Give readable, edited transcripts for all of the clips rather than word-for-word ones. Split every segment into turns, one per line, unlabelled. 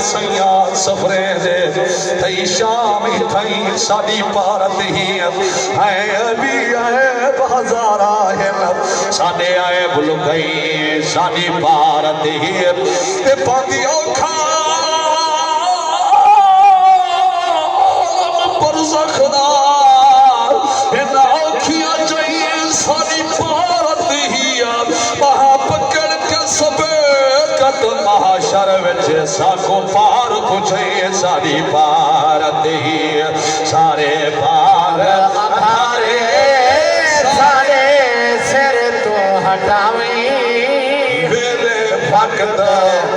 سیاں سفرے دے تئی شام تئی ساڈی پارت ہی اے ابھی اے بازار آئے ساڈے آئے بلو گئی ساڈی پارت ہی تے پاندی اوکھا پرزخدا اینا اوکھیا چاہیے ساڈی پارت ہی وہاں پکڑ کے سبے محشر وچ ساکو پار پوچھئے ساری پارت ہی سارے پار ہمارے سارے سر تو ہٹاویں میرے وقت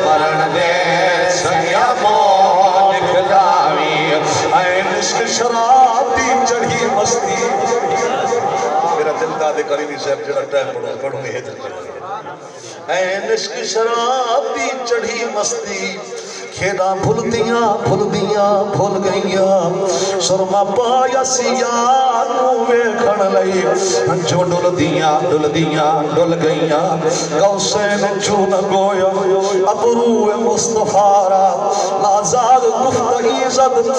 مرن دے سیا موت کھلاویں اے نشک شراب دی چڑھی مستی میرا دل دادے کریمی صاحب جڑا ٹائم پڑھوں گے ہجر اے نشک شراب دی چڑھی مستی کھیڑا بھول بھول گئیاں سرما پایا سیاں نوے کھڑ لئی جو ڈل گئیاں گوسین چون گویا ابرو مصطفیٰ را لازاد گفتگی زد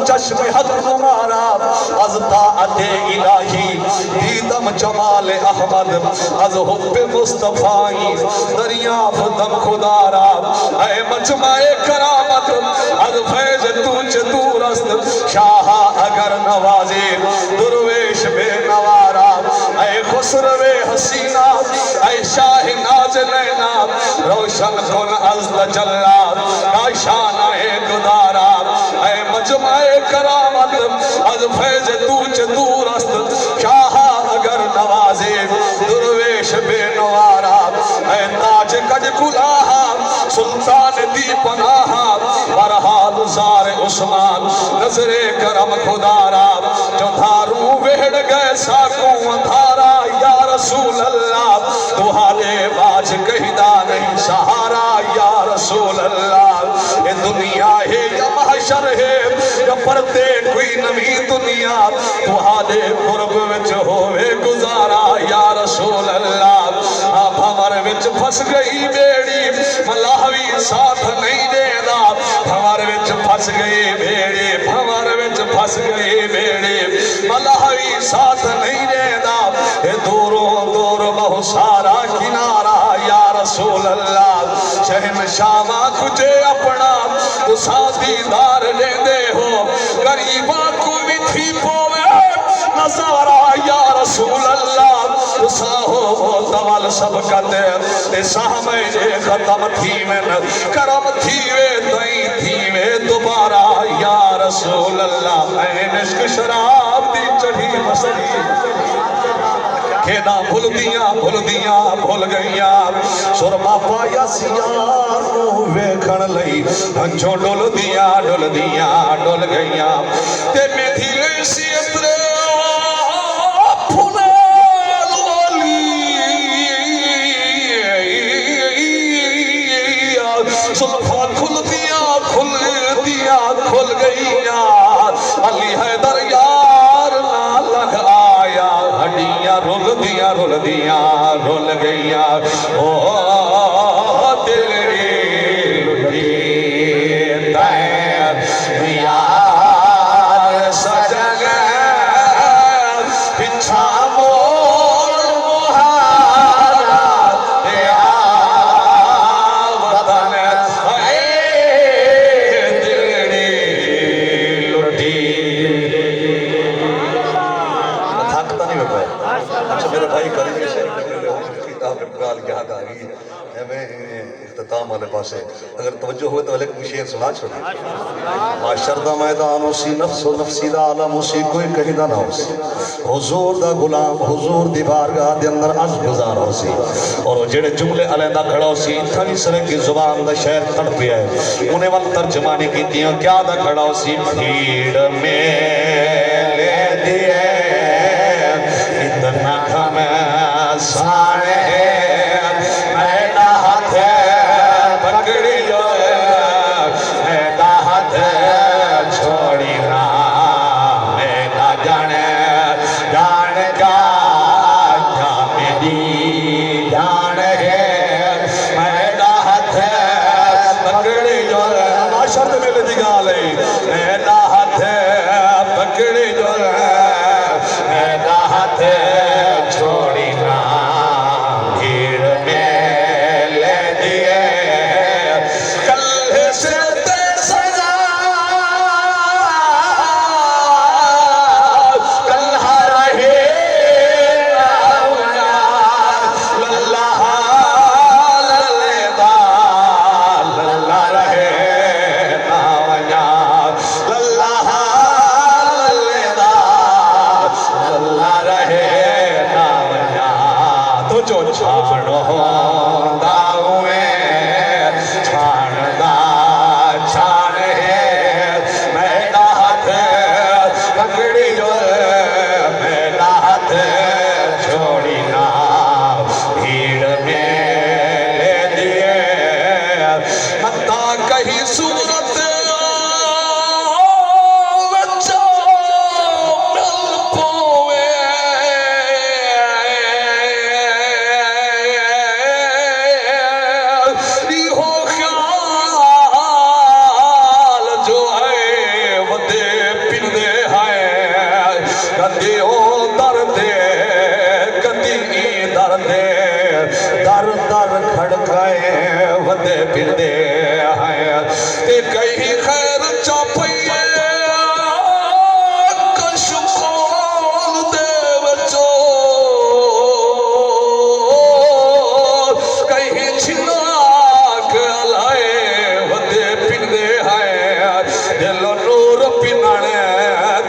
چشم حق نمارا از طاعت الہی دیدم جمال احمد از حب مصطفیٰ دریاف دم خدا را اے مجمع کرامت از فیض تونچ دورست شاہ اگر نوازی درویش بے نوارا اے خسرو حسینہ اے شاہ ناز لینا روشن کن از تجلات کاشان اے گدارا اے مجمع کرامت از فیض تونچ دورست شاہ اگر نوازی درویش بے نوارا اے تاج کج کلاہا سلطان دی پناہا برحال زار عثمان نظر کرم خدارا جو دھاروں وہڑ گئے ساکوں اندھارا یا رسول اللہ تو حالے باج کہیدہ نہیں سہارا یا رسول اللہ یہ دنیا ہے یا محشر ہے یا پردے کوئی نمی دنیا تو حالے قرب وچ ہوئے گزارا یا رسول اللہ آپ ہمارے وچ پھس گئی بیڑی ملاحوی ساتھ نہیں دے دا ہمارے وچ پھس گئی بیڑی ہمارے وچ پھس گئی بیڑی ملاحوی ساتھ نہیں دے دا دوروں دور بہت سارا کنارا یا رسول اللہ شہن شامہ کجھے اپنا تو ساتھی دار لے دے ہو غریبہ کو بھی تھی پوے نظارہ یا رسول اللہ ساہو دوال سب کتے سامے ختم تھی میں کرم تھی وے دوبارہ یا رسول اللہ اے نشک شراب دی چڑھی مسلی کھینا بھول گئیاں سرما پایا سیاں نوے کھڑ لئی جو ڈول گئیاں تے میں تھی ایسی اترے سلفان کھل گئیاں علی حیدر یار نہ لگ آیا ہڈیاں رول گئیاں او دل یار سجن پچھا اختتام والے پاسے اگر توجہ ہوئے تو علیہ کو شیئر سنا چھوڑی معاشر دا میدان اسی نفس و نفسی دا عالم اسی کوئی کہیں دا نہ اسی حضور دا غلام حضور دی بارگاہ دے اندر عز گزار اسی اور جڑے جملے علیندہ کھڑا اسی تھنی سرے کی زبان دا شہر تڑ پیا ہے انہیں وقت ترجمانی کی تیاں کیا دا کھڑا اسی بھیڑ میں لے دیئے اتنا کھم سانے میڈا ہاتھ پکڑی جو میڈا ہاتھ چھوڑی نا میڈا جانے جان جا میری جان ہے میڈا ہاتھ پکڑی جو میرا ہاتھ پکڑی جو میرا ہاتھ چھوڑی نہ بھیڑ میں لے دیے کل سے سزا کل رہے چھاڑو داؤ میں چھاڑدا چھاڑ ہے میرا ہاتھ پکڑی جو میرا ہاتھ چھوڑی نہ بھیڑ میں لے دیے متا کہیں صورت در در کھڑکائے ودے پھردے ہیں تے کہیں خیر چاپئیے کشکول دے بچو کہیں چھناک علائے ودے پھردے ہیں دل نور پنانے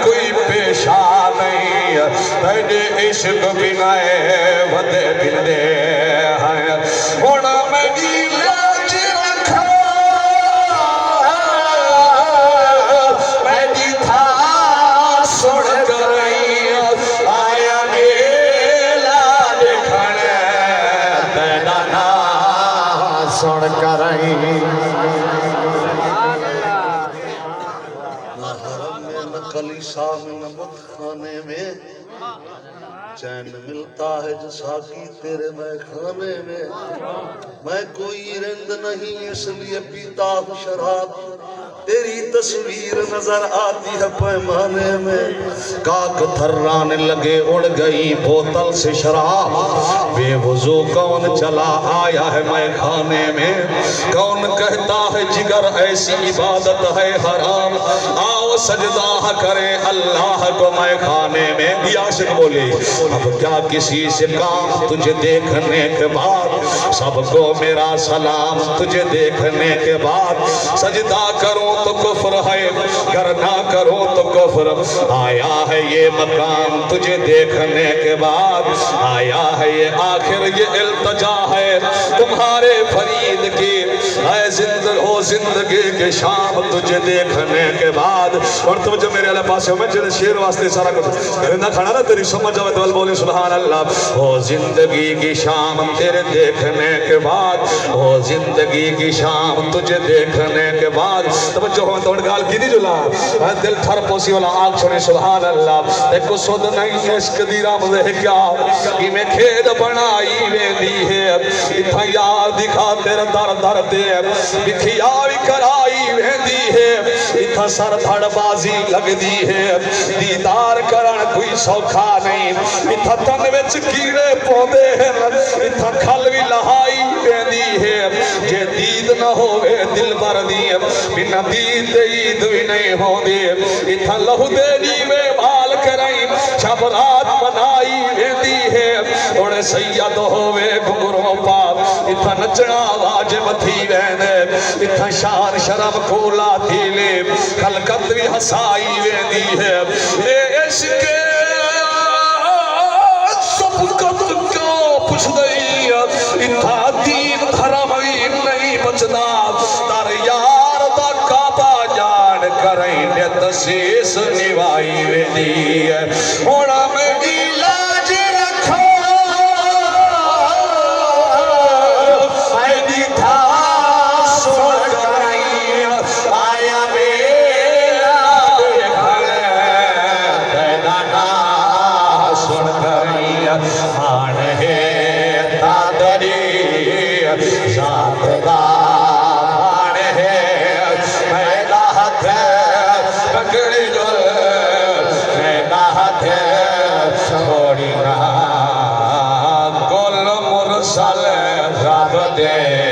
کوئی پیشہ نہیں تیرے عشق بنائے ودے پھردے ہونا میری لاج رکھا میری تھا سڑ گئی آیا میلا دکھنے تیرا نا سڑ گئی نہ حرم میں نہ کلیسا میں نہ بت خانے میں چین ملتا ہے جیسا کی تیرے میں کھانے میں کوئی رند نہیں اس لیے پیتا ہوں شراب تیری تصویر نظر آتی ہے پیمانے میں کاک تھرانے لگے اڑ گئی بوتل سے شراب بے وضو کون چلا آیا ہے میں کھانے میں کون کہتا ہے جگر ایسی عبادت ہے حرام آؤ سجدہ کرے اللہ کو میں کھانے میں یہ عاشق بولے اب کیا کسی سے کام تجھے دیکھنے کے بعد سب کو میرا سلام تجھے دیکھنے کے بعد سجدہ کروں تو کفر ہے گر نہ کروں تو کفر آیا ہے یہ مقام تجھے دیکھنے کے بعد آیا ہے یہ آخر یہ التجا ہے تمہارے فرید کی اے زندگی کے شام تجھے دیکھنے کے بعد اور تم جو میرے اللہ پاس میں جنہیں شیر واسطے سارا کچھ کرندہ کھانا نا تیری سمجھ جاوے تو بولے سبحان اللہ او زندگی کی شام تیرے دیکھنے کے بعد او زندگی کی شام تجھے دیکھنے کے بعد توجہ ہوں تو گال کی دی جلا دل تھر پوسی والا آنکھ چھوڑے سبحان اللہ ایکو سود نہیں عشق دی رام دے کیا کی میں کھید بنائی میں دی ہے اتھا یار دکھا تیرے در در دے بکھیاوی کرائی میں دی ہے اتھا سر دھڑ بازی لگ دی ہے دیدار کرن کوئی سوکھا نہیں اتھا تن وچ کیڑے پودے ہیں اتھا کھل بھی لہائی ویندی ہے جے دید نہ ہوئے دل بر دی بنا دید عید بھی نہیں ہوندی اتھا لہو دے دیوے بال کرائیں شب رات بنائی ویندی ہے اوڑے سید ہوئے گھنگروں پاپ اتھا نچنا واجب تھی ویندے اتھا شان شرم کولا تھی لے خلقت بھی ہسائی ویندی ہے اے عشق سبقت کیوں پوچھ دئی اتھا دین دھرم نہیں بچدا در یار دا کعبہ جان کریں نیت سیس نوائی ویندی ہے ہونا